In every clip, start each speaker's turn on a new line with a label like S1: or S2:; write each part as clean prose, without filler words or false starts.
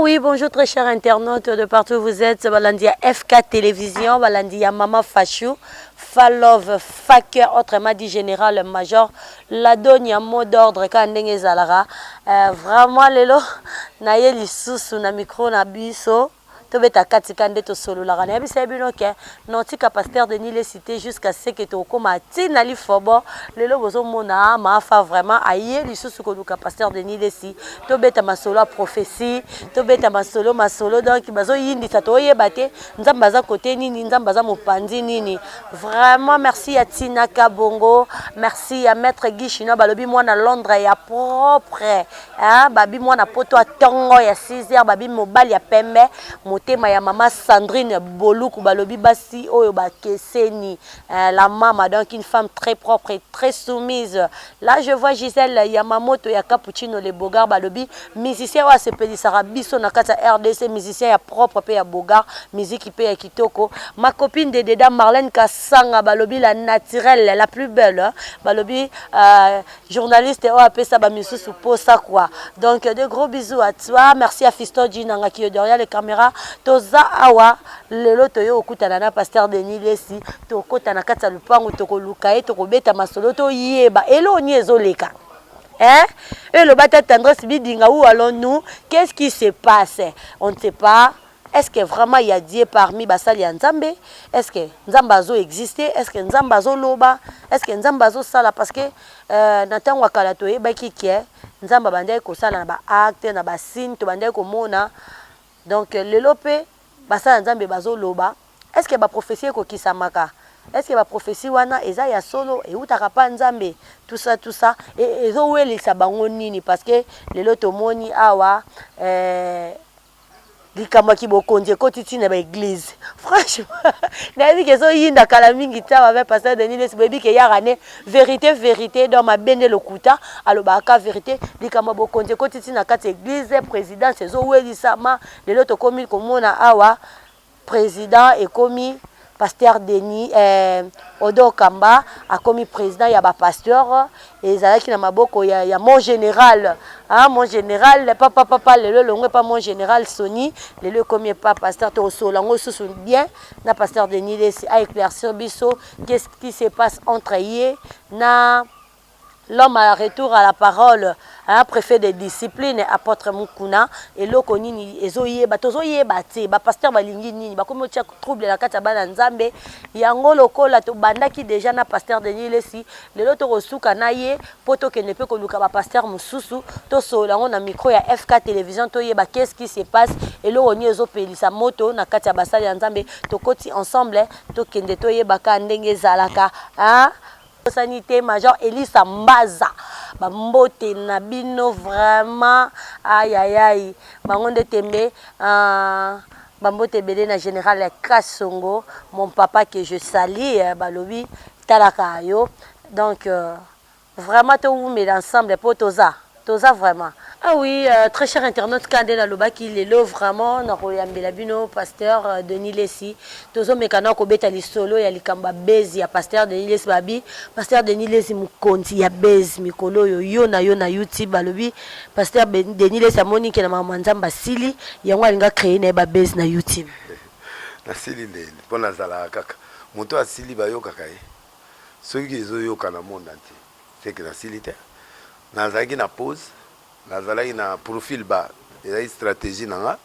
S1: oui, bonjour très chers internautes de partout où vous êtes. Balandia FK Télévision, Balandia Mama Fachou, Falove, Faker, autrement dit Général Major, la donne a mot d'ordre quand ndenge zalara. Vraiment, lelo, na ye lisusu na micro na biso. Tobeta katika nde to solo la gana bisa bino ke noti capacitaire de Nile cité jusqu'à ce que to koma tina li fobo lelo bozo mona ma fa vraiment aye lisusu ko du capacitaire de Nile si tobeta masolo a prophétie tobeta masolo donc bazo yindi sa to yebate nzamba za côté nini nzamba za mopandi nini vraiment merci à Tina Kabongo, merci à maître Guy Chino balobi mwana Londres ya propre hein babi mwana poto atongo ya 6h babi mobali ya pembe tema ya maman Sandrine Boluku balobi basi oyo ba keseni la maman donc une femme très propre et très soumise. Là je vois Gisèle Yamamoto ya Cappuccino le Bogar balobi musicien wa sepeli sarabiso na kata RDC musicien ya propre pe ya Bogar musique pe ya kitoko. Ma copine de Deda Marlène Kasanga balobi la naturelle la plus belle balobi journaliste o apé ça ba misusu posa quoi. Donc de gros bisous à toi, merci à Fisto Jinanga qui est derrière les caméras. Toza awa lelo toyo okutana na pasteur Denis Lesi to kota na kata lupango to ko lukae to ko beta masolo to yeba elo ni ezoleka hein et le bata tendresse bidinga où allons-nous, qu'est-ce qui se passe, on ne sait pas. Est-ce que vraiment il y a Dieu parmi basali Nzambe? Est-ce que Nzambazo existait? Est-ce que Nzambazo loba? Est-ce que Nzambazo sala parce que natan wakala to yeba kikie Nzamba bandai ko sala na ba acte na ba signe to bandai ko mona. Donc le lopé basa Nzambe bazo loba. Est-ce que ba prophétie ko kisamaka? Est-ce que ba prophétie wana eza ya solo et utaka pa Nzambe tout ça et ezo weli sa bango nini parce que le loto moni awa likama ki bokonje kotiti na ba église franchement na bi ke so yinda kala mingi tawa avec pasteur Denis Lesi bebi ke yarane vérité dans ma bene lokuta aloba ka vérité likama bokonje kotiti na kati église président sezo weli sama le loto komi komona awa président et komi pasteur Denis Odo Kamba a commis président ya ba pasteur et zalaki na maboko ya mon général hein mon général papa le longwe pas mon général Sony le commis pas pasteur to solango sous bien na pasteur Denis Lesi a éclaircir biso qu'est-ce qui se passe entre yé na l'homme à retour à la parole, un préfet de discipline, apôtre Mukuna, et l'oko nini, ezoye, batozoye bate, ba pasteur balingi nini, ba komo tia trouble la kata bana nzambe, yango loko la to banda ki déjà na pasteur Denis Lesi, le loto rosuka na ye, poto ke ne peut koluka ba pasteur mususu, to so lango na micro ya FK Télévision, to ye ba qu'est-ce qui se passe, et lo oni ezo pelisa moto na kata basali nzambe, to koti ensemble, to kende to ye baka ndenge zalaka, hein? Sanité major Elisa Mbaza bambote na bino vraiment aïe bangonde tembe bambote belé na général Kasongo mon papa que je salue balobi talaka yo donc vraiment tout vous met ensemble pour toza vraiment. Ah oui, très cher internaute, Kandela Loba qui est là vraiment, Naroyambela Bino, pasteur Denis Lesi, Tozo Mekana Kobeta Lisolo, ya Likamba Bez, ya pasteur Denis Lesi Babi, pasteur Denis Lesi Mukonti, ya Bez, Mikolo, yo na YouTube, Balobi, pasteur Denis Lesi Amoni, qui est na Mamanzamba Sili, Yango Alinga créé na Bez na YouTube.
S2: Na Sili, pour Nazala Kaka, Monto a Sili Bayo Kakae, ceux qui ont eu au monde entier, c'est que na Sili, Nazaki na pause. Nazalaki na profil ba et stratégie nanga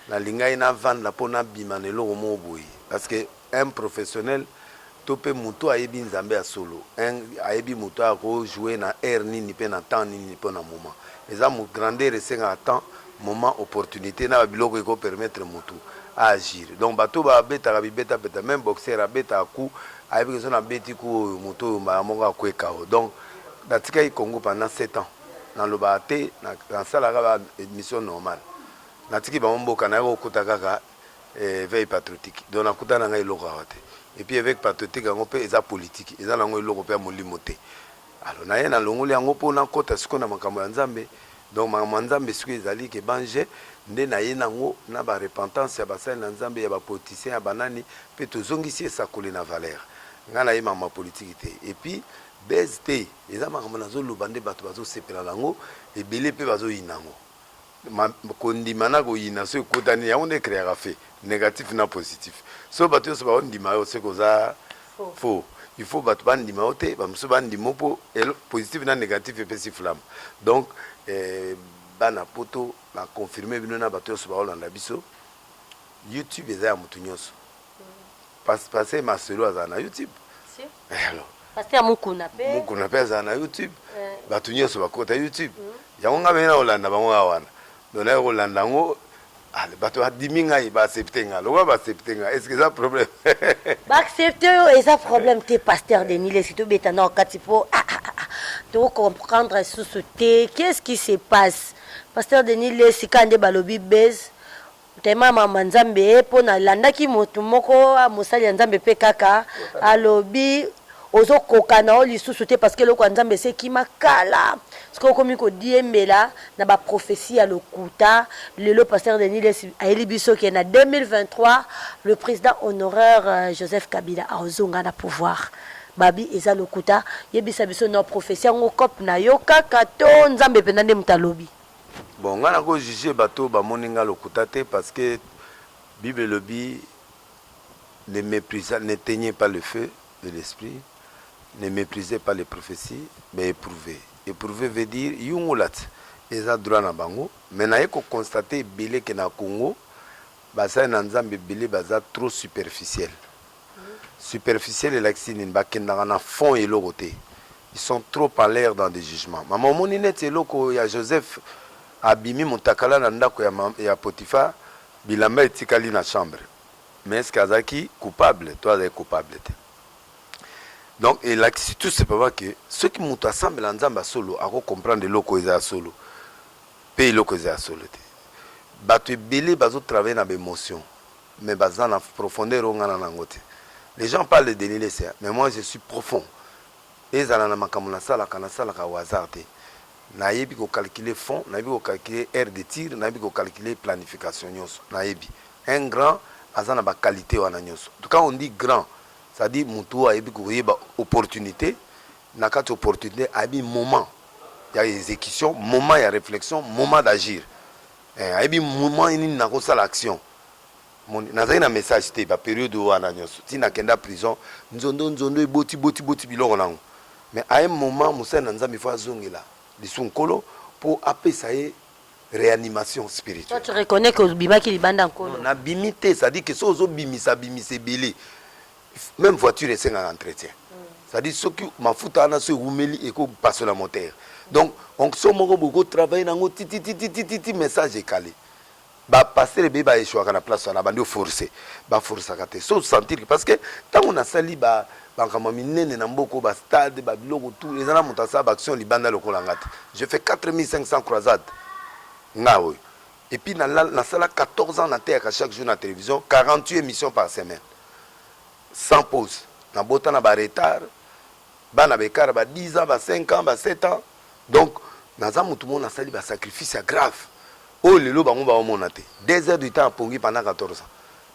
S2: na linga ina vendre la pona bimanelo mo boy parce que un professionnel topé muto ayebi nzambe a solo un ayebi muto a ko jouer na air ni pe na temps ni pe na moment les am grandeur et senga temps moment opportunité na biloko ko permettre muto à agir donc bato ba beta ka beta même boxeur a beta ku ayebi que na beti ku muto ma monga kweka donc datika i Congo pendant 7 ans dans le bâté dans ça la émission normale natiki ba mboka na ko kutaka veille patriotique donc na kutana ngai loko awate et puis avec patriotique ngo pe eza politique eza nango loko pe molimote alors na ye na longoli yango po na kota siko na makambo ya Nzambe donc makambo Nzambe siko ezali ke banje nde na ye nango na ba repentance ya basali na Nzambe ya ba politicien ya banani pe tozongisi esakoli na valeur ngana ye mama politique te et puis BST, les amis qui ont été bateau bateau sepela lango et belé pe bazo inango. kondima na koyina so ekutani yango nde ekreaka fait négatif na positif so bato nyonso baondima yo se koza faux il faut bato bandima yo te bamosusu bandima mpo positif na négatif epesi flamme donc bana poto baconfirme bino na bato nyonso baolanda biso YouTube eza ya motu nyonso paster maselo azala na YouTube alors
S1: paster mukuna
S2: pe azala na YouTube bato nyonso bakota YouTube yango nga bena olanda bango awana dona olanda ngo bato adimi ngai baaccepte nga lokwa baaccepte nga est-ce que ça problème
S1: baaccepte yo eza problème te pasteur Denis Lesi tobeta na okati po to comprendre susu te qu'est-ce qui se passe pasteur Denis Lesi kande balobi base tema mama nzambe po na landaki motu moko mosali ya nzambe pe kaka alobi ozo kokana o lisusu te parce que loko nzambe se ki makala parce que komi ko diembela na ba prophétie ya lokuta lelo pasteur Denis Lesi aeli biso ke na 2023 le président honoraire Joseph Kabila azonga na pouvoir babi eza lokuta yebisa biso na prophétie ngo kop na yo kaka to nzambe pe nande mutalobi.
S2: Bon, on a jugé bateau bamoninga lokutate parce que Bible lobby ne méprisez, n'éteignez pas le feu de l'esprit, ne méprisez pas les prophéties, mais éprouvez. Éprouvez veut dire yungulat, eza droit na bango, mais na yeko constater belé que na Congo, basa na nzambe belé baza trop superficiel. Superficiel et l'axine bakenda na fond et l'oroté. Ils sont trop en l'air dans des jugements. Maman moninette et loko ya Joseph abimi mutakala na ndako ya Potiphar bilamba etikali na chambre mais est-ce qu'azaki coupable toi est coupable donc et là tout simplement que ceux qui mutu assemble na nzamba solo ako comprendre loko eza solo pe loko eza solo te bato ebele bazo travailler na émotion mais baza na profondeur ngana nango te les gens parlent de Denis Lesi mais moi je suis profond ezala na makambo na sala ka au hasard te nayebi ko calculer fond nayebi ko calculer aire de tir nayebi ko calculer planification nyonso nayebi un grand azana ba qualité wana nyonso en tout cas on dit grand ça dit mutu ayebi ko yeba opportunité na kati opportunité ayebi moment ya exécution moment ya réflexion moment d'agir ayebi moment ini na ko sala action mon nazali na message te ba période wana nyonso tina kenda prison nzondo eboti biloko nango mais à un moment musa na nzambe fa zongela Kolo pour appeler réanimation spirituelle.
S1: Toi, tu reconnais que Bima qui libanda encore.
S2: On a bimité, ça dit que si on bimisa belé, même voiture est en entretien. Ça dit ce qui m'a foutu à ce roumeli et qu'on passe la moteur. Donc, on se beaucoup travailler dans un titi message est calé. Bah passer le bébé échoué à la place on a bandu forcé. Bah forcer à côté. Sauf sentir parce que tant on a sali bah stade, les je fais 4500 croisades. Et puis, dans la salle, 14 ans na terre chaque jour dans la télévision, 48 émissions par semaine. Sans pause. Dans le temps, retard. Dans le 10 ans, 5 ans, 7 ans. Donc, dans tout le monde a sali un sacrifice grave. Oh, le loba on monate. 2 heures du temps pour pendant 14 ans.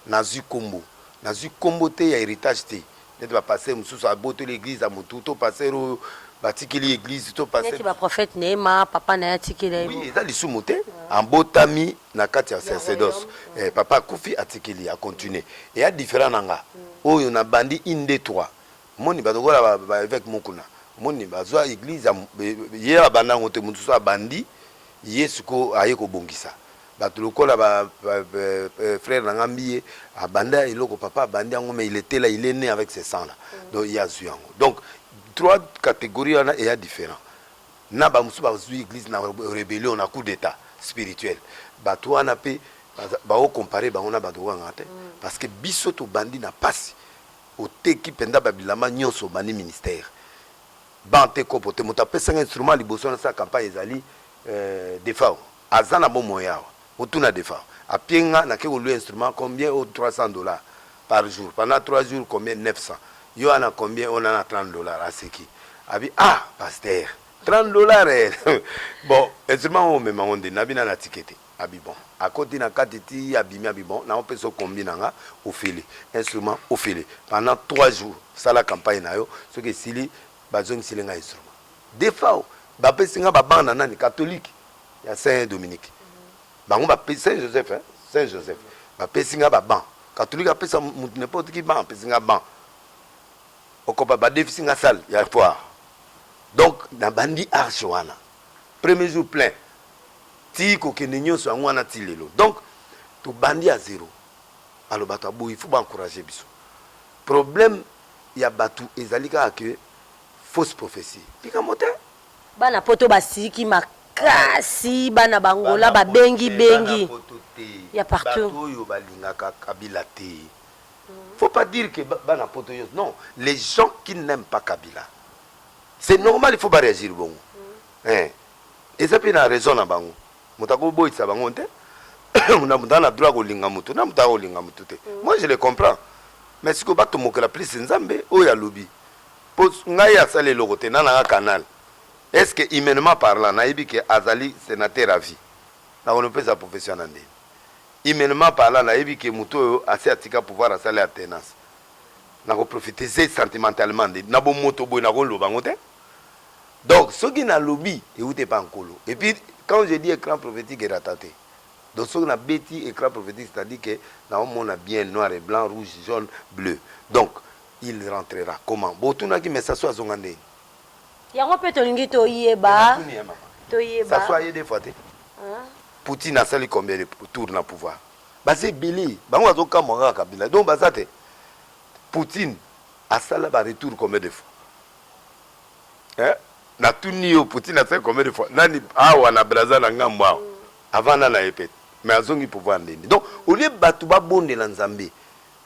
S2: Nazu combo. Nazu combo te ya héritage te. Tu vas passer à botter l'église à Moutou, tu passer au batikili l'église, tu passer.
S1: Tu vas prophète Néma, papa na tikili.
S2: Oui, ça les sous-monté en botami na katia sacerdoce. Papa Koufi a tikili a continué. Et il y a différents nanga. Oh, il y a bandi inde 3. Moni badogola avec Mukuna. Moni bazwa église hier abanda ngote mutu so bandi yesuko ayeko bongisa. Batulukola frère Nangambiye abanda iloko papa abandi yango mais il était là, il est né avec ses sangs là. Donc il y a zuyango. Donc 3 catégories là et différents. Na ba musu ba zu église na rébellion na coup d'état spirituel. Ba toi na pe ba o comparer ba on a ba droit ngate parce que biso to bandi na passe au te ki penda babilama nyonso bani ministère. Ba te ko pote mota pesa instrument liboso na sa campagne ezali défaut. Azana bon moya. Autour des femmes. À Pienga, n'a que instrument combien au $300 par jour. Pendant 3 jours, combien 900. Yo en a combien on en a $30 à ce qui. Abi pasteur. $30 bon, instrument on même on dit nabina na ticket. Abi bon. À côté na katiti abimi abi bon, na on peut se combiner nga au filet. Instrument au filet. Pendant 3 jours, ça la campagne na yo, ce que sili bazong silinga instrument. Des fois, ba pesinga ba banda nani catholique. Il y a Saint Dominique. bango bapesi Saint-Joseph, hein? Saint-Joseph bapesi nga baban catholique apesa mutu n'importe qui ban apesi nga ban okopa badefisi nga salle ya foire. Donc na bandi arche wana premier jour plein ti kokende nyonso yango wana ti lelo. Donc to bandi à zéro. Alors bato abo il faut ba encourager biso. Problème ya batu ezali ka que fausse prophétie. Tika mote
S1: bana poto basiki makasi bana bangola ba bengi ya partout.
S2: Bato yo balingaka Kabila te. Faut pas dire que bana poto yo non, les gens qui n'aiment pas Kabila. C'est normal, il faut pas réagir bon. Hein. Et ça peut na raison na bango. Mutako boy sa bango te. Muna mutana droit ko linga mutu, na mutako linga mutu te. Moi je les comprends. Mais si ko ba to mokela plus nzambe o ya lobi. Pos ngai ya sale logote na na canal. Est-ce que humainement parlant na yebi que azali sénateur à vie. Na on peut sa profession ande. Humainement parlant na yebi que mutu assez atika pouvoir à sale alternance. Na ko profiter sentimentalement de na bo moto boy na ko loba ngote. Donc, ce qui n'a lobby, et où t'es pas en colo. Et puis, quand je dis écran prophétique, il est rattaté. Donc, ce qui n'a bêti écran prophétique, c'est-à-dire que là, on a bien noir et blanc, rouge, jaune, bleu. Donc, il rentrera. Comment? Bon, tout le monde qui met ça soit son année.
S1: Il y a un peu de temps yeba.
S2: Ça soit des fois. Poutine a sali combien de tours dans le pouvoir? Bah, c'est Billy. Bah, on a tout comme Kabila. Donc, bah, ça, Poutine a sali un retour combien de fois? Hein? Na tuni au Poutine a fait combien de fois nani awa na Brazza na ngambo avant na epet mais azongi pouvoir ndeni. Donc au lieu batu ba bonde na Nzambe,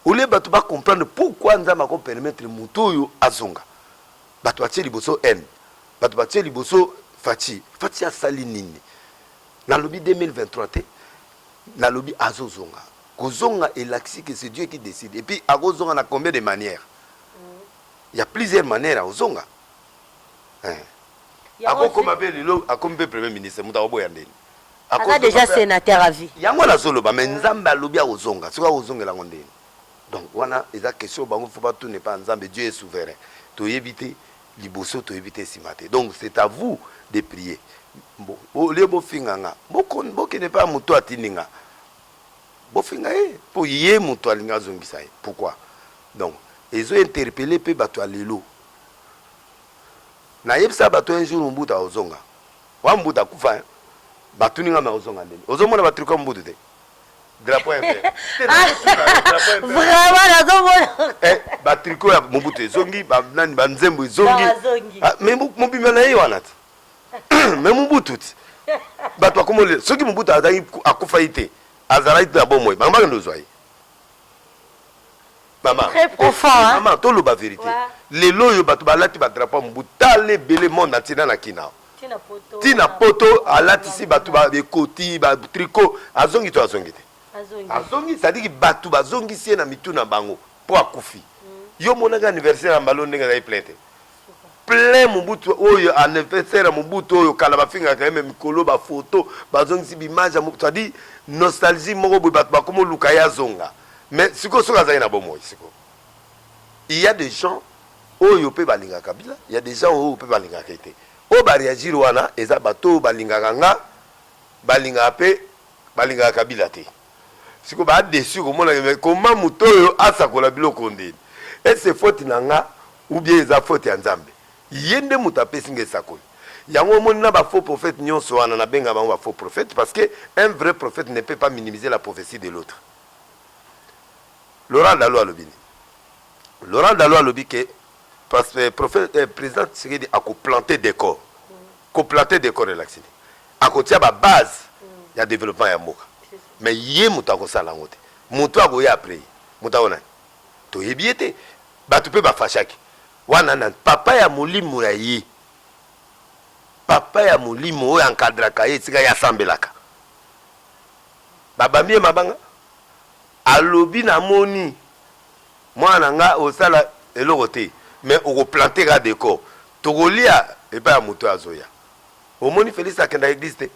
S2: au lieu batu ba comprendre pourquoi Nzambe ko permettre mutu oyo azonga, batu atie liboso en batu atie liboso Fachi a sali nini na lobi 2023 te na lobi azozonga kozonga elaxi que c'est Dieu qui décide. Et puis azonga na combien de manières? Il y a plusieurs manières à ozonga. Ako comme appelle le comme premier ministre muta boya ndeni
S1: aka déjà sénateur à vie
S2: yango na solo ba mais Nzambe alobi ozonga soka ozongela ngondeni. Donc wana eza question bango faut pas tout ne pas Nzambe, Dieu est souverain to éviter liboso to éviter simate. Donc c'est à vous de prier. Bon o le bo finganga boko ne pas muto atininga bo finga pour yé muto alinga zongisa. Pourquoi? Donc ils ont interpellé pe bato alelo na yebisa bato un jour mbuta ozonga wa mbuta kufa bato ninga ma ozonga ndeni ozomona batriko mbutu te drapeau impérial
S1: vraiment nazomona
S2: batriko ya mbutu ezongi nani banzembo ezongi mais mobima na ye wana te mais mbutu te bato akomole soki mbutu azali akufa ite azalaki te abo moy banga ndozwa ye maman
S1: très profond hein
S2: maman to lo ba vérité les loyo bato balati ba drapeau mbuta le belé monde atina na kina tina poto alati si bato ba ekoti ba tricot azongi to azongi te azongi ça dit que bato bazongi si na mituna bango po akufi yo monaka anniversaire ya mbalo ndenge na plate plein mbutu oyo anniversaire mbutu oyo kala bafinga quand même mikolo ba photo bazongi si image ça dit nostalgie moko bo bato ba komo luka ya zonga. Mais ce que il y a des gens oyo pe balinga Kabila, il y a des gens oyo pe balinga Keïté. O ba réagir wana eza bato balinga nga balinga pe balinga Kabila te. Siko ba déçu comment muto oyo asakola biloko ndeni. Et c'est faute nanga ou bien eza faute ya Nzambe. Yende mutape singe sakoli. Yango moni na ba faux prophète nyonso wana na benga ba faux prophète parce que un vrai prophète ne peut pas minimiser la prophétie de l'autre. Laurent Dalo Alobini. Laurent Dalo Alobi que parce que le président Tshisekedi a planté des corps. A planté des corps relaxés. A tia ba base il y a développement ya moka. Mais yé mutako sala ngote. Mutu agoya après. Mutaona. To yebiete. Ba tu peux ba fashaki. Wana na papa ya molimo ya yi. Papa ya molimo o encadra kaye tsika ya sambelaka. Baba mie mabanga. Alobi na moni mwana nga osala eloko te mais oko planter ga décor tokolia et pas moto azoya omoni Félix akenda église te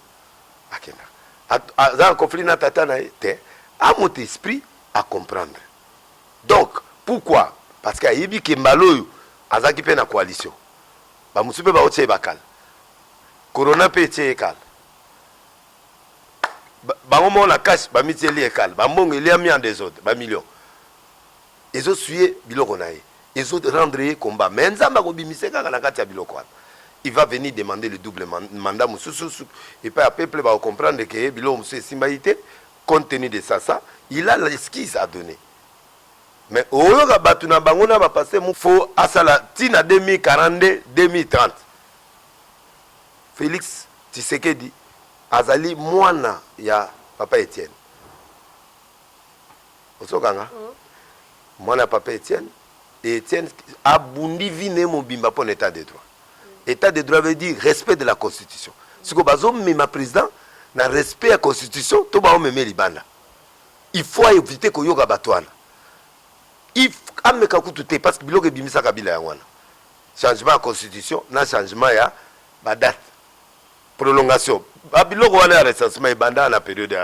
S2: akenda za conflit na tata na te a mon esprit à comprendre. Donc pourquoi? Parce que yebi ke mbaloyo azaki pe na coalition ba musupe ba otie bakal corona pe tie ekal bango na cash ba mitieli ekal ba mbongo il y a mis en désordre ba millions ezo suye biloko na ye ezo rendre combat mais nzamba ko bimise kaka na kati ya biloko wana il va venir demander le double mandat mususu et pas à peuple va comprendre que biloko mususu simbaité compte tenu de ça il a l'esquisse à donner mais oyoka batu na bango na ba passer mu fo asala tina 2042 2030 Félix Tshisekedi azali mwana ya papa Etienne osokanga mwana papa Etienne et Etienne abundi vine mobimba pour l'état de droit. État de droit veut dire respect de la constitution. Si ko bazo mema président na respect de la constitution to ba meme libanda. Il faut éviter ko yoka batwana. Il ameka kututé parce que biloko bimisa kabila ya wana. Changement de constitution na changement ya ba date. Prolongation. Ba biloko wana ya recensement ebanda na période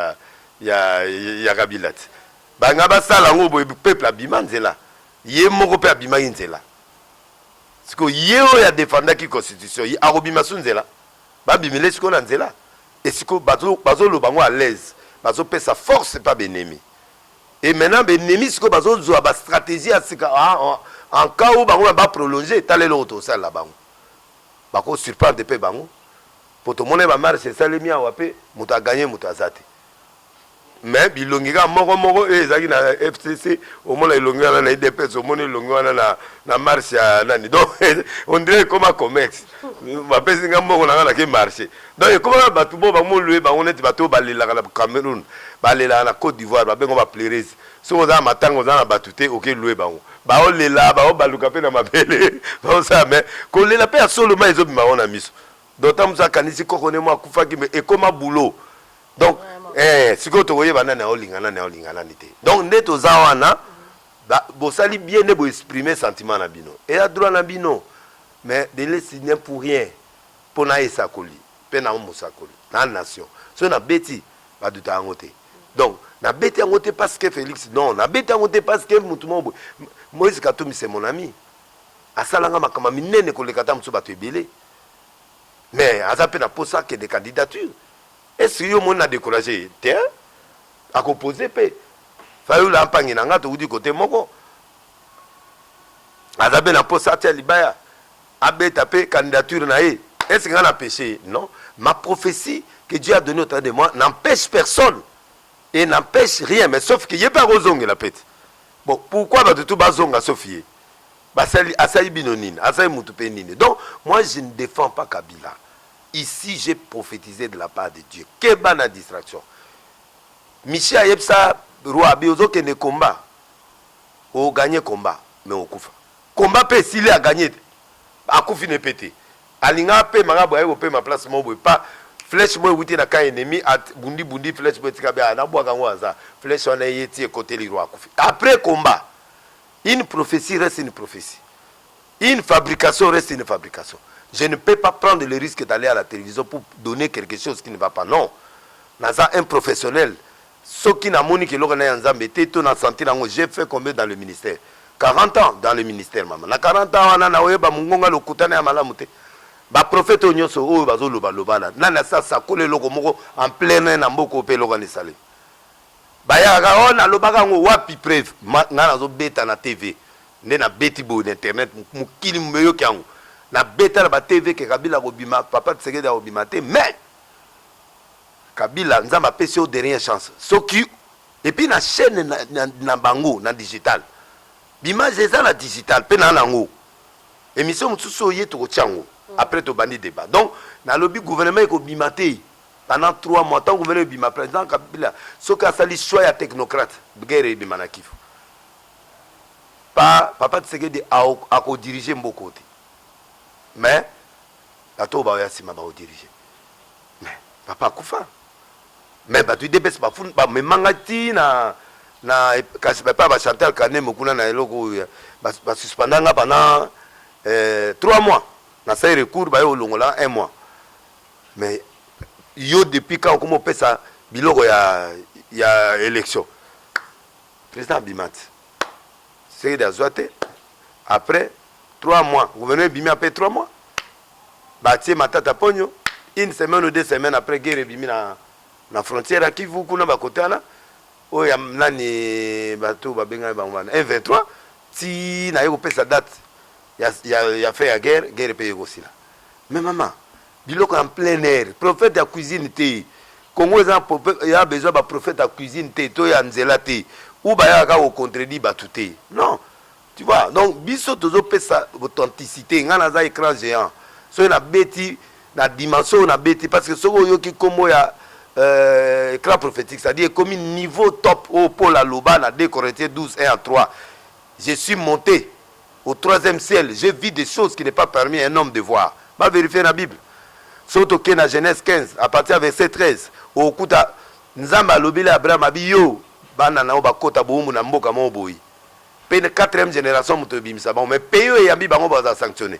S2: ya kabila. Banga basala ngo peuple abima nzela. Ye moko pe abima nzela. Siko ye o ya défendre ki constitution, ye arobima sunzela. Ba bimele siko na nzela. Et siko bazo lo bango à l'aise. Bazo pe sa force pas benemi. Et maintenant benemi siko bazo zo ba stratégie à sika en cas où bango ba prolonger talé l'autre ça là bango. Bako surprendre pe bango. Pour tout monde ba marche ça le mia wape muta gagner muta zate. Mais bilongiga moko ezaki na FCC au moins ilongiga na IDPS au moins ilongiga na marche ya nani donc on dirait comme un commerce ba pesinga moko na ke marché donc comment batu bo ba mo louer ba on est bato balela na Cameroun balela na Côte d'Ivoire ba bengo ba plérise so za matango za na batute OK louer bango ba o lela ba o baluka pe na mabele ba ça mais ko lela pe solo ma ezo bima ona miso d'autant ça kanisi kokone mo akufaki mais et comme boulot donc siko tokoye banana olingana nité donc neto zawana bo sali bien ne bo exprimer sentiment na bino et a droit na bino mais de laisser n'est pour rien pour na esakoli pe na musakoli na nation so na beti ba duta ngote donc na beti ngote parce que Félix non na beti ngote parce que mutumo Moïse Katumbi c'est mon ami asalanga makama minene ko lekata mutsu bato ebele mais azape na posa que des candidatures. Est-ce que vous avez découragé? Tiens, à composer, il faut l'empanner dans le côté moko. Azabe na posa tia libaya. Abe tapé candidature nae. Est-ce que vous avez péché? Non. Ma prophétie que Dieu a donnée autour de moi n'empêche personne. Et n'empêche rien. Mais sauf qu'il n'y a pas de la pète. Bon, pourquoi va de tout bazonga Sophie? Asaï binonine, asaï moutupenine. Donc, moi, je ne défends pas Kabila. Ici, j'ai prophétisé de la part de Dieu. Quelle bonne distraction. Michel Ayepsa, roi Biozo, qui ne combat. On gagne combat, mais on koufa. Combat, s'il a gagné, a koufi ne pété. Alinga, pe, maraboye, ou pe, ma place, mon pas. Flèche, moi, ouité, na ka ennemi, bundi, flèche, petit kabé, na bois, gangwaza. Flèche, on a yéti, côté, les rois, koufi. Après combat, une prophétie reste une prophétie. Une fabrication reste une fabrication. Je ne peux pas prendre le risque d'aller à la télévision pour donner quelque chose qui ne va pas. Non. Naza un professionnel. Ce qui n'a moni que j'ai fait combien dans le ministère? 40 ans dans le ministère, maman. Na 40 ans, on a eu bamungonga le kutane à malamute. Ba prophète onyoso o bazo loba loba na. Nana sa kole loko moko en plein air na mboko pe loga ne salé. Ba ya ga ona lobaka ngo wapi preuve. Ngana zo beta na TV. Ne na beti bo internet mukili mmeyo kyango. Na beta la TV que Kabila Robima, papa de Tshisekedi Robima te, mais Kabila nzamba pesi au dernière chance. Soki et puis na chaîne na bango na digital. Bima zeza la digital pe na nango. Émission mutsuso yeto tchango après to bandi débat. Donc na lobby gouvernement ko bimate pendant 3 mois tant gouvernement bima président Kabila soki asali choix ya technocrate guerre bima na kifu. Pa papa de Tshisekedi a ko diriger mbokote. Mais la toba ya sima ba diriger. Mais papa kufa. Mais ba tu dépêches pas fun ba me mangati na kasi pas ba chanter kané mokuna na eloko ba suspendanga pendant 3 mois. Na sai recours ba yo longola 1 mois. Mais yo depuis quand comment pesa biloko ya élection. Président Bimat. C'est d'azote après 3 mois. Vous venez bimi après 3 mois. Bâtir ma tata pogno. Une semaine ou 2 semaines après guerre bimi na frontière à Kivu kuna bakotana oya nani bato babenga bangwana M23 ti na yeko pesa date ya fait la guerre paye aussi là mais maman biloko en plein air prophète de cuisine te Congo il y a besoin de prophète de cuisine te to ya nzela te ou ba ya ka au contredit batute non tu vois donc biso tozo pesa authenticité ngana za écran géant so na beti na dimension na beti parce que soko yoki komo ya écran prophétique c'est-à-dire comme niveau top au pour la loba na 2 Corinthiens 12 1 à 3 je suis monté au 3e ciel, j'ai vu des choses qui n'est pas permis à un homme de voir. Va vérifier la Bible. Surtout que dans Genèse 15, à partir du verset 13, au kuta nzamba lobile Abraham abiyo bana na oba kota bomu na mboka moboyi. Pe na 4e génération muto bimisa bon mais payo et yambi bango ba sanctionner.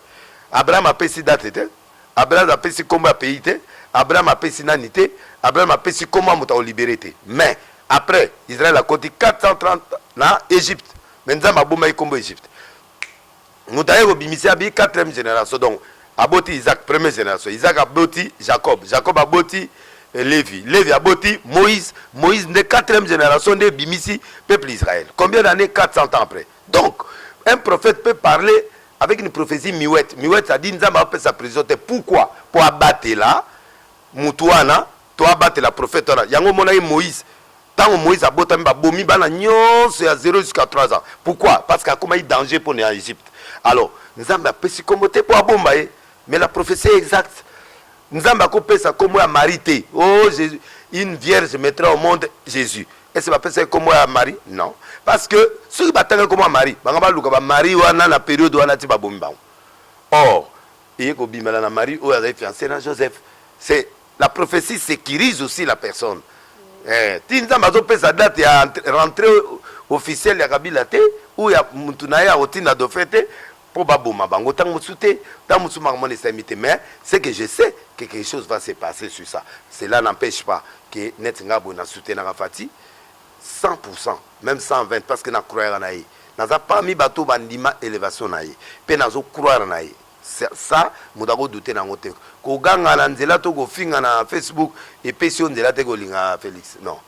S2: Abraham a pesi date te. Abraham a pesi komba pays te. Abraham a pesi nanité. Abraham a pesi comment muto libéré. Mais après Israël a côté 430 na Égypte. Mais nzamba bomba kombo Égypte. Moutaye obimisi abi 4e génération donc aboti Isaac 1e génération Isaac aboti Jacob aboti Lévi aboti Moïse de 4e génération de bimisi peuple Israël. Combien d'années? 400 ans après. Donc un prophète peut parler avec une prophétie miouette ça dit nzamba peut sa prison. Pourquoi? Pour abattre là mutuana to abattre la prophète là yango monaye Moïse. Tant Moïse a botamé babomi bana nyonso ya 0 jusqu'à 3 ans. Pourquoi? Parce qu'il y a comme un danger pour en Égypte. Alors, Nzamba pesi komote pour abomba mais la prophétie est exacte. Nzamba ko pesa comme Marie te. Oh Jésus, une vierge mettra au monde Jésus. Est-ce que va pesa comme Marie? Non. Parce que ceux qui battent comme Marie, bangaba luka ba Marie wana na période wana ti babomi ba. Or, et ko bimala na Marie ou a fiancé na Joseph. C'est la prophétie sécurise aussi la personne. Ti Nzamba zo pesa date ya rentrée officielle ya Kabila te ou ya mutunaya otina do fete pour baboma bango tant musute tant musuma mon estimité mais c'est que je sais que quelque chose va se passer sur ça. Cela n'empêche pas que netinga bona soutenir Rafati 100% même 120 parce que na croire na yi naza pas mi bato bandima élévation na yi pe nazo croire na yi ça mudago douter na ngote ko ganga na nzela to go finga na Facebook et pession nzela te go linga Félix non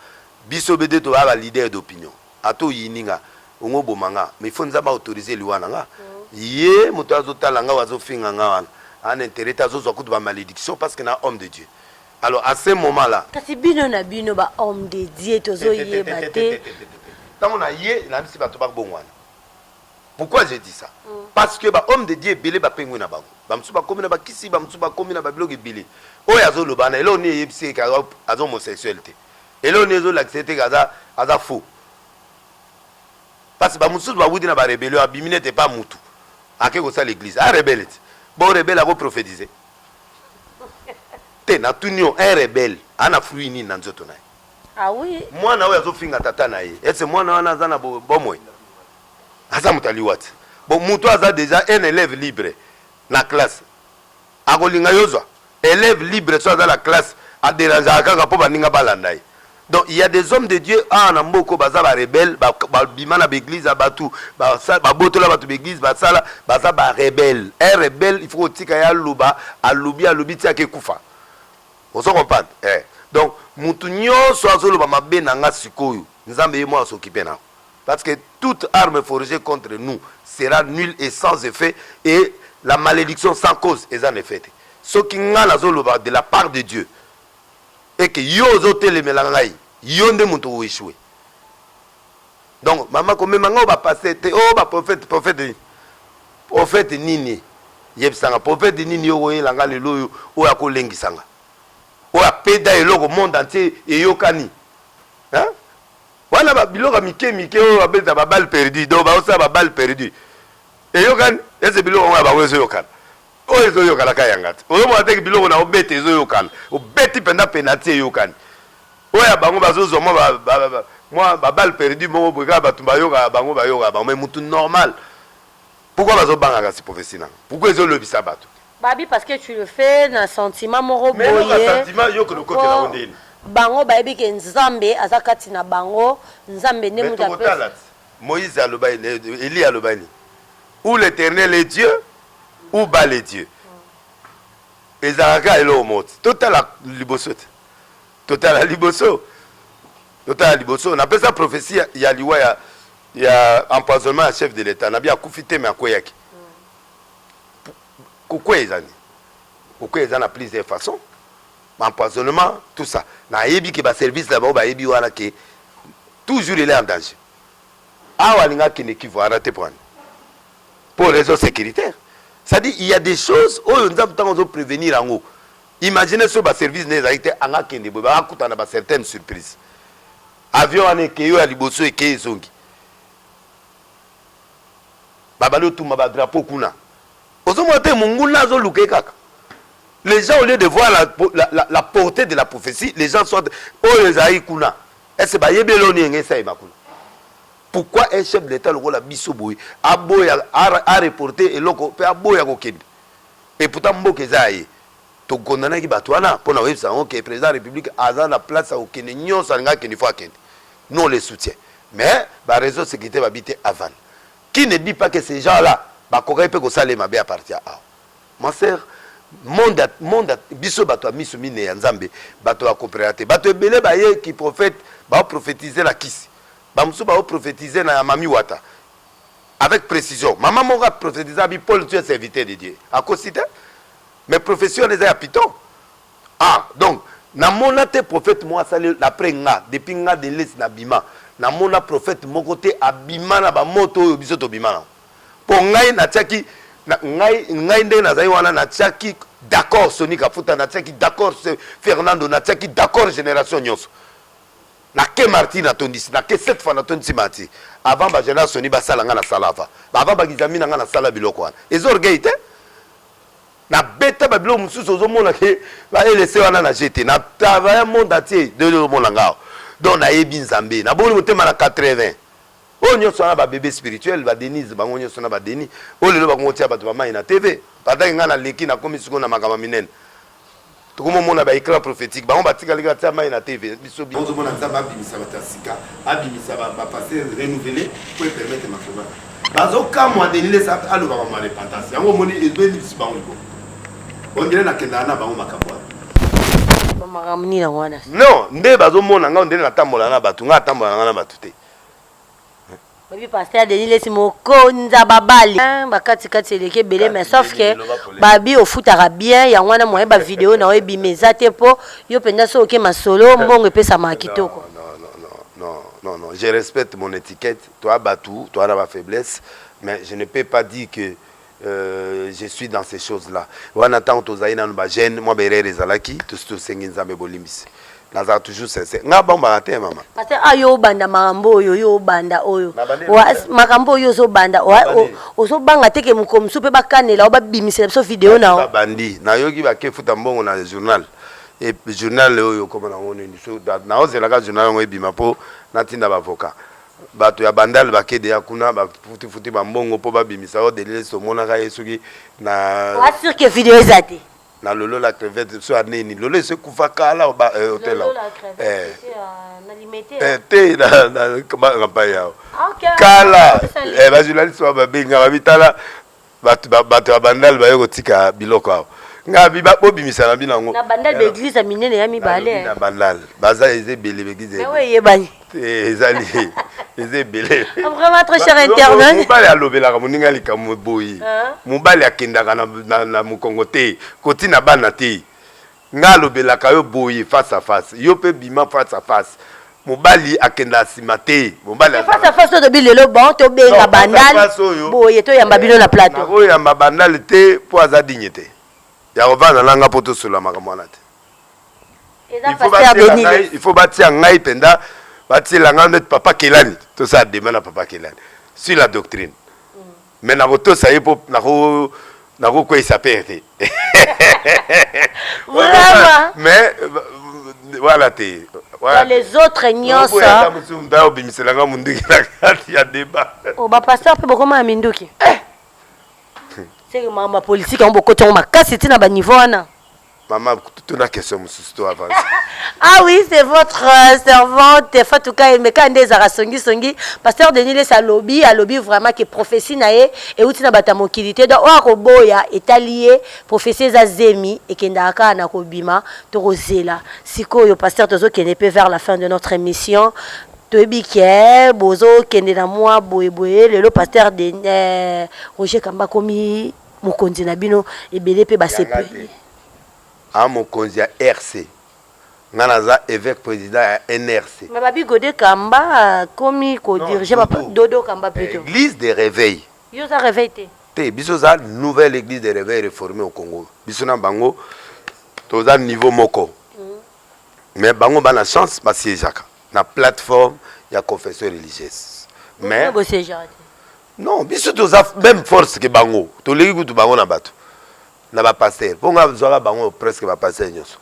S2: biso bede to ba leader d'opinion ato yininga ongo bomanga mais il faut nzaba autoriser liwana nga ye moto azotala nga wazo finga nga wana an intérêt azo kutu ba malédiction parce que na homme de Dieu. Alors à ce moment là
S1: kasi bino na bino ba homme de Dieu tozo yeba te
S2: tant on a yé na bisi bato ba bongwana. Pourquoi j'ai dit ça? Parce que ba homme de Dieu belé ba pengu na bango ba msu ba komi na ba kisi ba msu ba komi na ba biloge belé oyo azo lobana elo ni yebisi ka azo homosexualité elo ni zo l'accepter aza faux. Parce que Bamoussou va vous dire que la rébellion n'était pas moutou. À quel ça l'église? Un rebelle. Bon rebelle a prophétisé. T'es na tunio un rebelle. Un afflué ni nanzotona.
S1: Ah oui.
S2: Moi na oya zo finga tata na ye. Et c'est moi na wana zana bomoy. Asa mutali wat. Bon moutou aza déjà un élève libre na classe. Agolinga yozwa. Élève libre soit dans la classe a déranger akaka po baninga balandai. Donc il y a des hommes de Dieu en amboko baza ba rebelle ba bimana l'église abatu ba botola batu l'église ba sala baza ba rebelle. Un rebelle il faut tika ya luba alubi tia ke kufa. Vous comprenez? Donc mutu nyonso azoloba mabe na nga sikoyo nzambe ye mo s'occuper na. Parce que toute arme forgée contre nous sera nulle et sans effet et la malédiction sans cause est en effet. Ce qui nga nazoloba de la part de Dieu et que yo zotele melangai yo nde mutu wishwe. Donc maman comme manga ba passer te oh ba prophète nini yebsanga prophète nini yo oyelanga lelo yo oya ko lengisanga oya peda eloko monde entier eyokani hein wana ba biloko mike oyo abeta ba balle perdue donc ba osa ba balle perdue eyokani ese biloko oya ba wezo yokana oyo zo yokala kayangata oyo mo ateki biloko na obete ezo yokana obeti penda penalty eyokani oya bango bazozo moi ba balle perdue mo boka batumba yoka bango ba yoka ba mais mutu normal. Pourquoi bazo banga si prophétie na? Pourquoi ezo lobisa bato?
S1: Babi parce que tu le fais dans sentiment moro boye.
S2: Mais le sentiment yo que le côté na ondeni.
S1: Bango baebi ke nzambe azakati na bango nzambe ne muta pesa.
S2: Moïse alobani Élie alobani. Ou l'Éternel est Dieu ou Baal est Dieu. Ezaraka elo mot. Total libosote. Total liboso. Total liboso. On appelle ça prophétie. Il y a liwa il y a empoisonnement à chef de l'État. On a bien coufité mais à quoi yaki. Pourquoi ils ont? Pourquoi ils en ont plusieurs façons? Empoisonnement, tout ça. Na yebi ki ba service là-bas, ba yebi wana ke toujours il est en danger. Ah walinga qui ne qui va arrêter pour raison sécuritaire. C'est-à-dire il y a des choses où nous avons prévenir en haut. Imaginez ce ba service n'est été en a kende ba akutana ba certaines surprises. Avion ane ke yo aliboso e ke zongi. Babalo tout ma ba drapeau kuna. Ozo mote munguna zo luke kaka. Les gens, au lieu de voir la portée de la prophétie, les gens sont... Oh, les aïkouna. Est-ce que pourquoi un chef de l'État, le rôle a bisoboui, a reporté et l'autre a boya kokende. Et pourtant, mboke zaï. To gondana ki batouana, pour la website, que le président de la République a dans la place au Kenya, nyon sanga keni fois kende. Nous, on les soutient. Mais, la réseau de sécurité va habiter avant. Qui ne dit pas que ces gens-là, bah, qu'on peut que ça les m'a bien partir à. Ma sœur, monde biso bato a miso mine ya nzambe bato a coopératé bato ebele ba ye qui prophète ba prophétiser la kisi ba muso ba prophétiser na mami wata avec précision maman mo va prophétiser bi Paul tu es serviteur de Dieu à cosita mais profession les a piton ah donc na mona te prophète moi sale après nga depuis nga de l'est na bima na mona prophète mon côté abima na ba moto biso to bima pour ngai na tiaki ngai nde na zai wana na tiaki d'accord Sony Kafuta na tiaki d'accord Fernando na tiaki d'accord génération nyonso na ke Martin na tondisi na ke cette fois na tondisi Martin avant ba génération Sony ba sala nga na salava avant ba gizami na nga na sala biloko wana ezorgaite na beta ba bilo mususu ozomona ke ba elese wana na jeté na travailler monde entier de le monde ngao donc na yebi nzambe na boni motema na 80 on y a ba bébé spirituel ba Denise ba ngonyo sona ba Denis o lelo ba ngotia ba mama ina TV pata ngana leki na komisi na makama minene to komo mona ba écran prophétique ba on ba tika leka tia mai na TV biso bi on mona nzamba bimisa ba tasika abimisa ba passer renouveler pour permettre ma femme bazo kamwa Denis ça alo ba mama repentance yango moni ezbeli si ba ngiko on dirait na kenda na ba ngoma kabwa
S1: makamni na wana
S2: non nde bazo mona nga on dirait na tambola na batu nga tambola na batu te.
S1: Babi pasteur Denis lesi moko nzababali bakati kati eleke belé mais sauf que babi ofutaka bien ya wana moye ba vidéo na oyebi mezate po yo penda so ke masolo mbongo pesa makitoko.
S2: Non, je respecte mon étiquette, toi Batou, toi na ba faiblesse, mais je ne peux pas dire que je suis dans ces choses-là. Wana tant tozaina no ba jeune moi berere zalaki to senginzambe bolimbisi. Naza toujours sincère. Nga bomba te mama.
S1: Parce que ayo banda makambo yo banda oyo. Makambo yo zo banda ozo banga teke mukomsu pe bakanela oba bimisela so vidéo na.
S2: Bandi. Na yoki ba ke futa mbongo na journal. Et journal oyo comme na ngoni so na ozela ka journal ngo ebima po na tinda ba avocat. Bato ya bandal ba kede ya kuna ba futi ba mbongo po ba bimisa o delile so mona ka yesuki na.
S1: Wa sûr que vidéo ezate.
S2: Na lolo la crevette so aneni lolo se kufa kala hôtel
S1: lolo la crevette na limité
S2: te na kamba yao kala ba journaliste ba benga ba bitala bato bandal ba yoko tika biloko ao nga biba bobimisa na binango
S1: na bandal be église minene ya mibale
S2: na bandal baza eze bele be église
S1: mais oui yebani
S2: ezali eze bele
S1: vraiment très cher internet
S2: mobali alobelaka moninga likambo boyi mobali akendaka na mokongo te koti na bana te nga alobelaka yo boyi face à face yo pe bima face à face mobali akenda sima te mobali
S1: face à face to bilelo bon to benga bandal boyi to yamba bino na plateau
S2: ko yamba bandal te po aza dignité ya ovana nanga poto solo makamwana te il faut bâtir ngai penda bâtir la ngande papa Kelani tout ça demande à papa Kelani sur la doctrine mais na roto ça y pour na quoi il s'appelle
S1: vraiment
S2: mais voilà te
S1: voilà les autres nyonso
S2: nda bimisela nga munduki na ya débat
S1: o ba pasteur pe boko ma minduki c'est que mama politique on boko tonga makasi tina ba niveau wana
S2: Maman, tu as une question, je avance.
S1: Ah oui, c'est votre servante, Fatouka Emeka Ndezara Songi. Pasteur Denis Lesa lobby, a lobby vraiment que prophétie nae et outil na bata mokilité. Donc, Oakoboya est allié, prophétie Zazemi et Kendaka na Kobima, Torozela. Siko yo pasteur Tozo qui n'est pas vers la fin de notre émission. Toebike, Bozo, Kende na moi, Boye, le pasteur de Roger Kamba Komi, Mokonzi Nabino, et Belepe Basepe.
S2: À Mokonzi RC. Nanaza évêque président à NRC.
S1: Mais Babi Godé Kamba, Komi, dirigé Dodo Kamba plutôt.
S2: Église des réveils.
S1: Yo ça réveillé.
S2: Bisoza nouvelle église des réveils réformée au Congo. Bisona Bango, toza niveau moko. Mais Bango ba na chance ba siéjaka. Na plateforme ya confession religieuse. Mais non, biso toza même force que Bango. To legi kutu Bango na bato. Na ba pasteur. Ponga zoa Bango presque ba pasteur nyoso.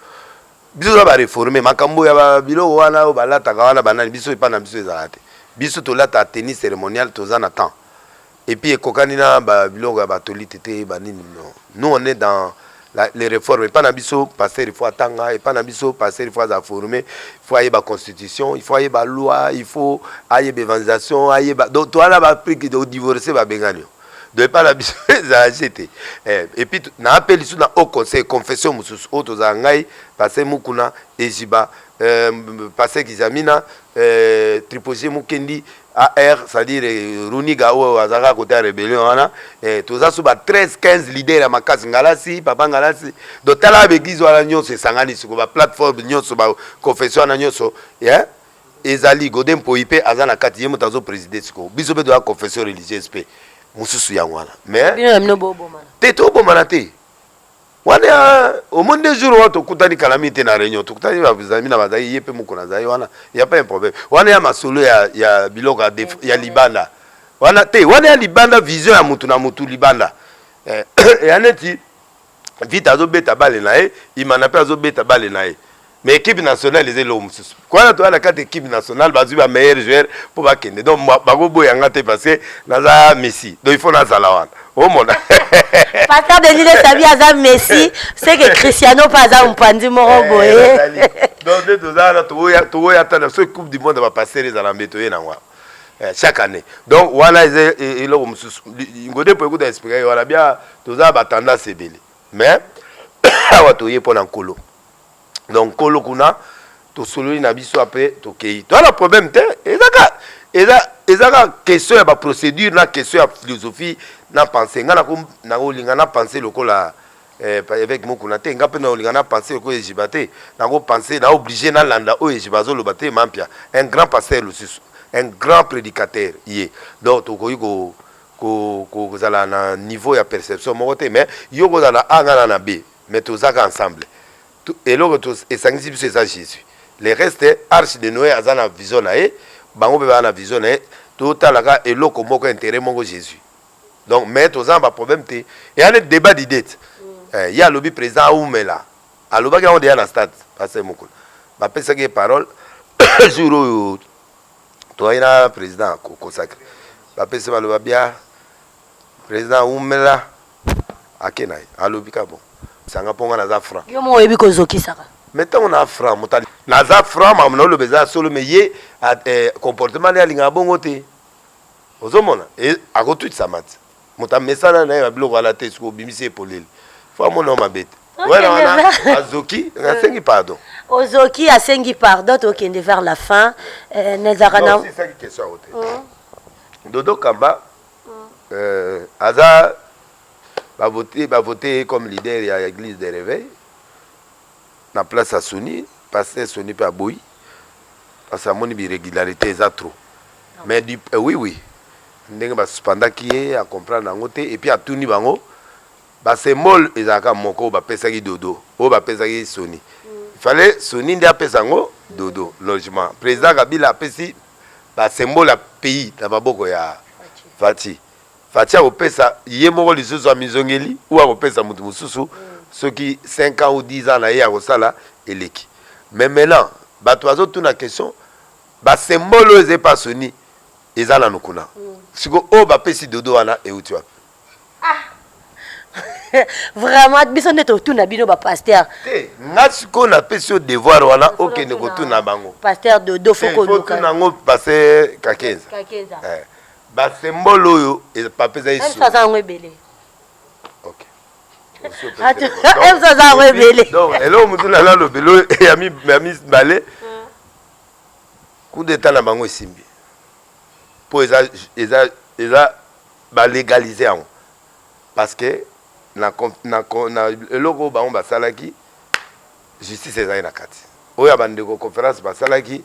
S2: Biso ba réformer makambo ya ba bilo wana o balata ka wana banani biso epa na biso ezalate. Biso to lata tenue cérémoniale toza na temps. Et puis kokani na ba bilo ya batolite te banini non. Nous on est dans les réformes, et pas na biso passer il faut attendre, et pas na biso passer il faut à former, il faut aller ba constitution, il faut aller ba loi, il faut aller ba évangelisation, aller ba donc toi là ba prix de divorcer ba bengani. De pas la biso za acheter. Et puis na appel ici na au conseil confession mususu auto za ngai passer mukuna ejiba passer kizamina triposer mukendi AR, c'est-à-dire Runiga ou Azara côté rébellion wana toza suba 13-15 leaders ya makasi ngalasi papa ngalasi donc tala begizo ala nyonso sangani suko ba plateforme nyonso ba confession na nyonso ezali godem poipe azana kati yemo tazo présider suko biso be do la confession religieuse pe mususu ya wana mais te to bomana te wana au monde des jours wato kutani calamité na réunion tukutani ba bizami na bazai yepe mukuna zai wana y a pas un problème wana ya masolo ya biloka ya libanda wana te wana ya libanda vision ya mutu na mutu libanda yaneti vite azobeta bale nae imana pe azobeta bale nae mais équipe nationale les elo mususu quoi to ala carte équipe nationale bazu ba meilleur joueur pour ba kende donc bago boyanga te parce que naza Messi donc il faut nazala wana oh mon
S1: pasteur Denis Sabi aza Messi c'est que Cristiano pas aza mpandi moro boye
S2: donc de tozala to ya tana ce coupe du monde va passer les alambeto ye na ngwa chaque année donc wana elo mususu ngode po ekuta expliquer wala bien tozala ba tendance ebele mais awa to ye pona nkolo donc kolo kuna to sololi na biso après to kei to la problème te ezaka question ya ba procédure na question ya philosophie na penser ngana ko na olinga na penser lokola avec mokuna te ngape na olinga na penser lokola ejibate na ko penser na obligé na landa o ejibazo lobate mampia un grand pasteur un grand prédicateur yé donc to ko zala na niveau ya perception moko te mais yo ko zala a ngana na b mais to zaka ensemble et l'autre et sangisi c'est ça Jésus les restes arche de Noé azana vision na e bango be na vision na e to talaka et loko moko intérêt mongo Jésus donc mais to zamba problème te et un débat d'idées il y a lobby président Oumela aloba ka on est na stade passer moko ba pesa que parole jour to ina président ko consacré ba pesa ba loba bien président Oumela akenai alobi ka bon sanga ponga na za franc
S1: yo mo yebi ko zokisaka
S2: mettons on a franc motali na za franc ma mona lo beza solo me ye comportement ya linga bongo te ozomona e akotu samati mota mesana na ya biloko ala te siko bimise polele fo mona mabete voilà wana azoki asengi pardon
S1: ozoki asengi pardon to kende vers la fin nezaka na
S2: c'est ça qui question ote dodo kamba aza va voter comme leader de l'église des réveils. Na place à Sony, passer Sony pas boy. Parce que mon irrégularité est trop. Mais oui. Ndenge ba suspenda qui est à comprendre en côté et puis à tout ni bango. Ba symbole ezaka moko ba pesa ki dodo. O ba pesa ki Sony. Il fallait Sony ndia pesa ngo dodo logement. Président Kabila pesi ba symbole à pays na baboko ya Fati. Fatia opesa yemoko lisusu amizongeli ou opesa mutu mususu ceux qui 5 ans ou 10 ans na ya kosala eleki mais maintenant bato azotu na question ba symbole eze pas Sony ezala nokuna siko o ba pesi dodo wana euti wapi
S1: Vraiment biso neto tout na bino ba pasteur.
S2: Nga siko na pesi devoir wana okende ko tout na bango.
S1: Pasteur Dodo foko
S2: luka. Faut nango passer Kakenza. Ba symbole oyo e papeza isu.
S1: Ça ça ngwebele.
S2: OK.
S1: Ça ça ngwebele.
S2: Donc elo mutu na lo belo ya mi balé. Coup d'état na bango isimbi. Pour eza ba légaliser en parce que na eloko bango basalaki justice ezali na kati oyo bandeko conférence basalaki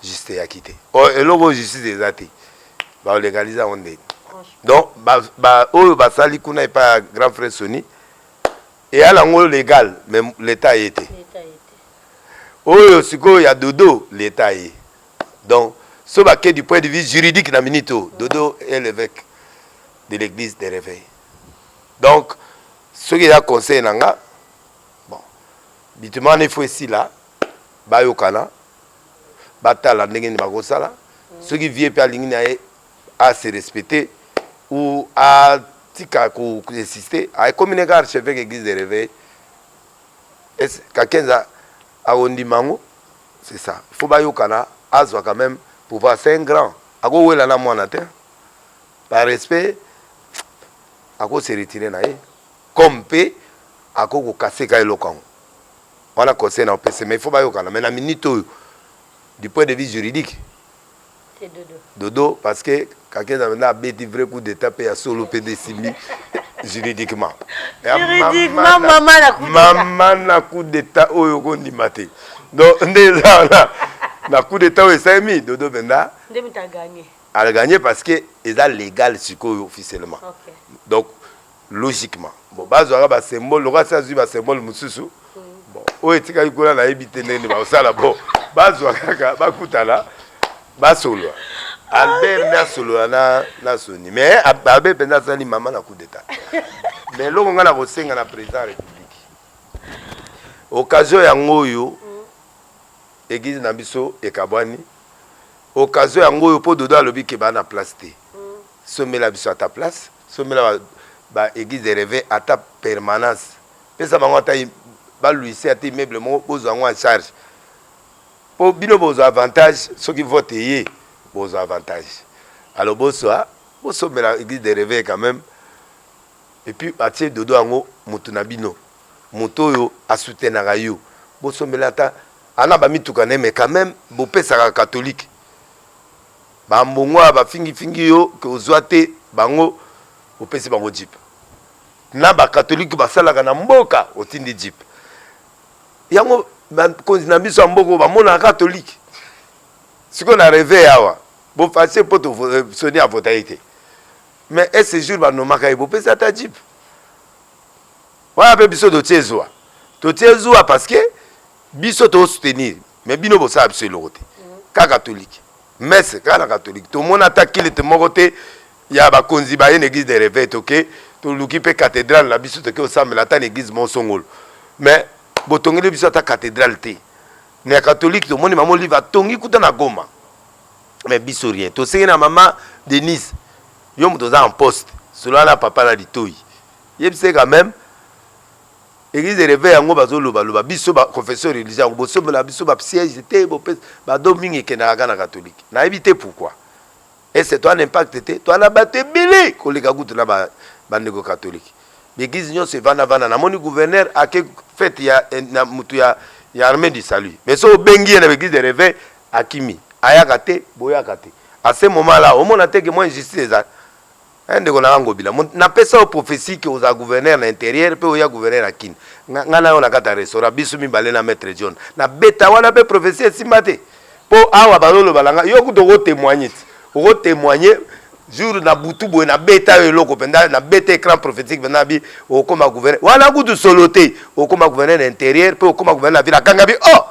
S2: justice ya kite eloko justice eza te baolégalize yango ndeni donc oyo basali kuna epa grand frère Soni eyala yango légal mais l'état ye te oyo sikoyo ya Dodo l'état ye donc so bake du point de vue juridique na minito Dodo est l'évêque de l'église des réveils donc ce qui est à conseil nanga bon bitumana il faut ici là bayokana batala ndenge ni bakosala ce qui vient pe alingi na à se respecter ou à tika ko insister à communiquer archevêque église des réveils est Kakenza a ondimango c'est ça il faut bayokana azwa quand même pouvoir c'est un grand ako wela na mwana te par respect ako se retirer na ye comme pe ako ko casser ka eloko on a conseil na PC mais il faut bayokana mais na minute du point de vue juridique
S1: c'est
S2: Dodo parce que quelqu'un a bêti vrai coup d'état pe ya solo PD simi juridiquement maman na coup d'état oyo ko ndimate donc ndeza na coup d'état o sami Dodo benda
S1: ndemita gagné
S2: a gagné parce que est légal sikoyo officiellement
S1: okay.
S2: Donc logiquement bon bazwa ba symbole lo ka ba symbole mususu bon o etika ikola na ebite nene ba osala bon bazwa kaka bakutala basolo Albert na solo na Soni mais Albert penza sali maman na coup d'état mais longo nga na kosenga na président république occasion ya ngoyo église na biso ekabwani occasion ya ngoyo po Dodo alobi ke ba na place te somela biso à ta place somela ba église de réveil à ta permanence pesa bango ta ba luisi ati immeuble mo bozo en charge po bino bozo avantage ceux qui votent yé bozo avantage alors boso mela église de réveil quand même et puis atie Dodo ango mutu na bino muto yo a soutenir yo boso mela ta ana ba mituka ne mais quand même bo pesa catholique ba mbongwa ba fingi yo ke ozwate bango opesi bango jip na ba catholique basalaka na mboka otindi jip yango konzi na biso mboko ba mona catholique siko na réveil awa bo fasse poto Soni a voté mais et ce jour ba no maka bo pesa ta jip wa be biso do tiezwa parce que biso to soutenir mais bino bo sa absolument ka catholique messe ka na catholique to mona ta kile te mokote ya ba konzi ba une église de réveil toke to luki pe cathédrale la biso toke osambela ta église monsongolo mais botongeli biso ta cathédrale te na catholique to moni mamo livre tongi kuta na Goma mais biso rien to sengi na maman Denise yo muto za en poste selon la papa la litoi yebse quand même église de réveil yango bazoloba loba biso ba confesseur religieux boso la biso ba siège te ba domingue ke na catholique na éviter pourquoi. Et c'est toi un impact te toi na baté belé koleka kutu na bandeko catholique l'église nyo se vana na moni gouverneur a ke fait ya na mutu ya armée du salut mais so bengi na l'église de réveil akimi ayaka te boyaka te à ce moment là au mona te que moi injustice ça ndeko na ngobila na pesa o prophétie que oza gouverneur na intérieur pe oya gouverneur akini ngana yo na kata restaurant biso mi balé na maître John na beta wana pe prophétie simate po awa balolo balanga yo kuto témoigner o témoigner jour na butu boy na beta yo loko penda na beta écran prophétique penda bi o koma gouverneur wana kutu soloté o koma gouverneur intérieur pe o koma gouverneur na ville kanga bi oh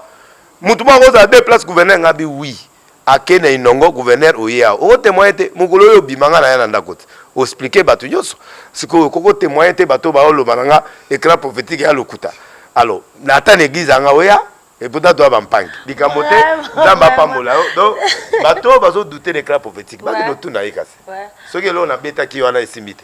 S2: mutu mo ko za deux places gouverneur ngabi oui akene inongo gouverneur oya o témoigner te mukolo yo bimanga na yana ndakoti o expliquer bato nyonso siko koko témoigner te bato ba olo bananga écran prophétique ya lokuta alors na ta église anga oya et pourtant toi bampangi likamote ndamba pambola donc bato bazo douter l'écran prophétique ba no tuna ikase ce que l'on a beta ki wana esimite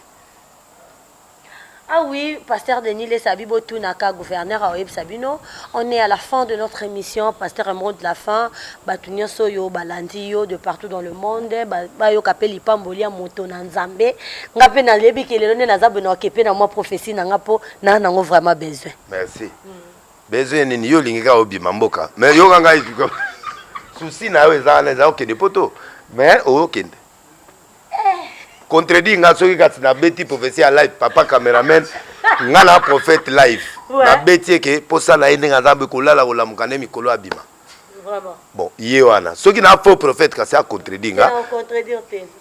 S1: Ah oui, Pasteur Denis Le Sabibo Tunaka, gouverneur à Oeb Sabino. On est à la fin de notre émission. Pasteur Emeraude de la fin. Batunyo Soyo, Balandiyo, de partout dans le monde. Bayo Kapeli Pambolia, Moto Nanzambe. Ngape na lebi kelelone na zabe na kepe na moi prophétie na ngapo na nango vraiment besoin.
S2: Merci. Besoin ni yo lingika obi mamboka. Mais yo nganga iko. Souci na yo za okende poto. Mais okende. Contredit nga soki kati na beti prophétie live papa cameraman nga na prophète live na beti ke posa na ende nga zambe kolala kolamuka ne mikolo abima
S1: Vraiment.
S2: Bon yé wana soki na faux prophète kasi a contredit nga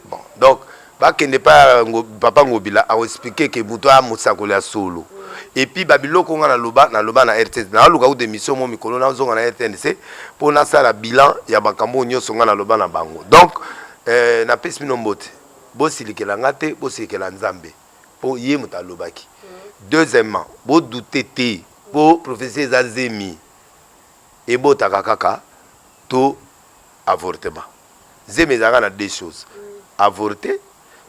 S2: bon donc ba kende pa papa ngobila a expliquer que muto a musakole solo et puis babiloko nga na loba na RTS na luka ou d'émission mo mikolo na zonga na RTNC pour na sala bilan ya bakambo nyoso nga na loba na bango donc na pesi minombote bosilikela ngate bosilikela nzambe po ye mutalobaki deuxièmement bo douter po professeur Zazemi et bo takakaka to avortement zemi zanga na deux choses avorter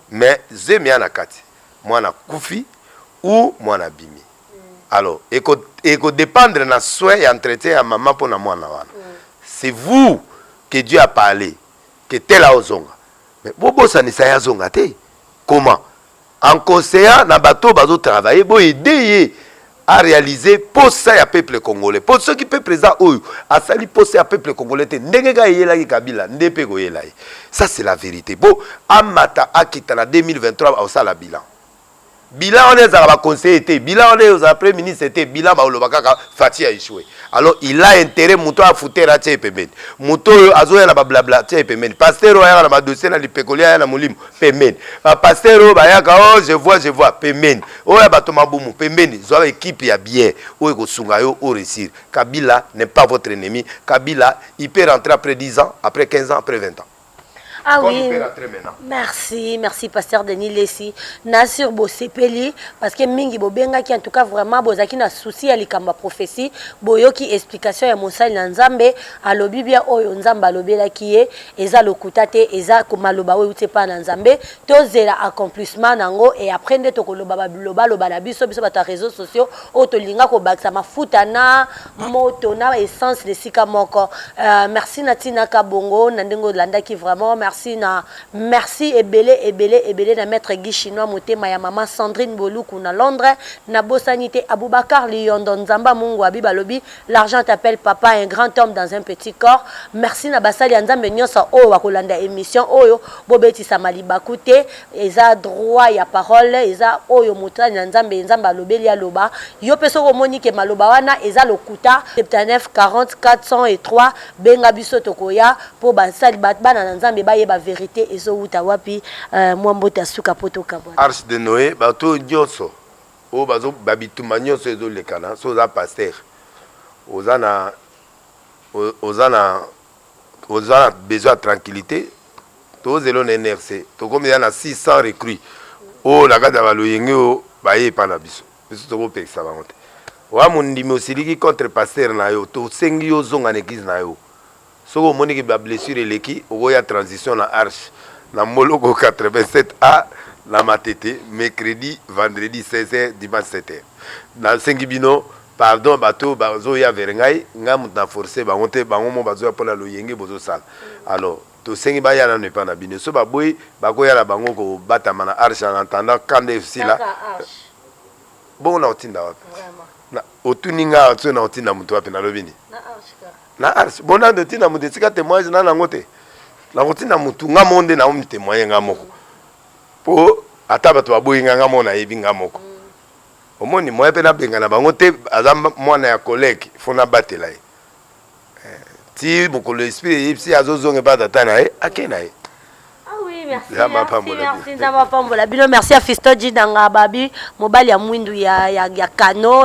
S2: mais zemi ana kati mwana kufi ou mwana bimi alors eko dépendre na soin et entretien ya maman pour na mwana wana c'est vous que Dieu a parlé que tel a ozonga. Mais bobo ça ne sait zonga te. Comment? En conseillant na bateau bazo travailler bo aider à réaliser pour ça ya peuple congolais. Pour ceux qui peuple présent oyo a sali pour ça ya peuple congolais te ndenge ga yela ki kabila ndepe go yela. Ça c'est la vérité. Bon amata akita na 2023 au sala bilan. Bilan on est à la conseiller était bilan on est aux après ministre était bilan ba olobaka Fati a échoué. Alors il a intérêt muto a fouter la tie pemeni. Muto azoya na ba blabla tie pemeni. Pasteur oya na ba dossier na lipekolia na mulimu pemeni. Pasteur ba yaka oh je vois pemeni. Oya ba toma bumu pemeni. Zo équipe ya bien. Oyo ko sunga yo au réussir. Kabila n'est pas votre ennemi. Kabila il peut rentrer après 10 ans, après 15 ans, après 20 ans.
S1: Ah oui, merci Pasteur Denis Lessi. Nasir Bosepeli, parce que Mingi Bobenga qui en tout cas vraiment bozaki na souci à likamba prophétie, boyoki explication ya mosali na Nzambe, alobi bia oyo Nzamba lobela kiye, eza lokutate, eza komaloba oyo tepa na Nzambe, tozela accomplissement nango et après nde tokoloba babiloba loba na biso biso bata réseaux sociaux, o tolinga ko baksa mafuta na moto na essence de sika moko. Merci Natina Kabongo, nandengo landa qui vraiment merci ebele na maître Guy Chinois motema ya maman Sandrine Boluku na Londres na bosanité Aboubakar Lyondo Nzamba Mungu Abiba lobi l'argent t'appelle papa un grand homme dans un petit corps merci na basali Nzambe nyosa o wa kolanda émission oyo bobeti samali bakute eza droit ya parole eza oyo motani Nzambe Nzamba lobeli ya loba yo peso ko monique maloba wana eza lokuta 79 40 403 benga biso tokoya po basali bana Nzambe ba ba vérité ezo uta wapi mwambota suka poto kabwa
S2: Arche de Noé bato nyonso o bazo babituma nyonso ezo lekana so za pasteur ozana besoin de tranquillité to zelo na NRC to comme na 600 recrues o la gada baloyenge o baye pa na biso biso to ko pekisa bangote wa mundimi osiliki contre pasteur na yo to sengi yo zonga na église na yo soko moni ki ba blessure eleki oya transition na arche na moloko 87A na matete mercredi vendredi 16h dimanche 7h na sengi bino pardon bato bazo ya verengai nga muta forcer ba monter ba ngomo bazo ya pona loyenge bozo sala alors to sengi ba ya na ne pa na bino so ba boy ba ko ya la bango ko batama na arche en attendant quand FC là bon na otinda wapi na otuninga otso na otinda mutu wapi na lobini na arche na arche bona de tina mutu tika témoignage na nangote na kotina mutu nga monde na omi témoigner nga moko po ata bato baboyinga nga mona yebi nga moko omoni moye pe na benga na bango te aza mwana ya collègue fona batela ye ti mokolo esprit yipsi azozonge ba tata na ye akena ye.
S1: Merci Nzamba Pambola bino merci à Fisto Djidanga babi mobali ya mwindu ya kano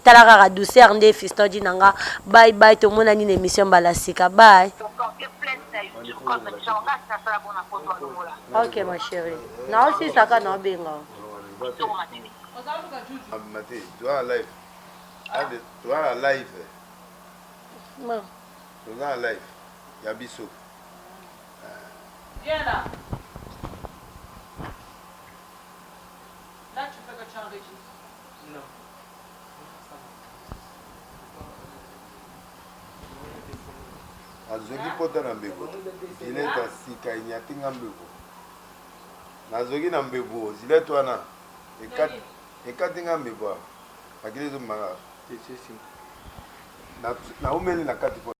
S1: talaka ka douceur nde Fisto Djidanga bye bye to mona ni émission balasika bye. OK ma chérie na aussi saka na benga
S2: amate toi live ade toi live
S1: non
S2: toi live ya biso.
S3: Viens là. Là, tu fais que tu enregistres.
S2: nazoki pota na mbebo zileta sika inyati nga mbebo nazoki na mbebo zileta wana ekati nga mbebo akili ezomaka naumeli na kati po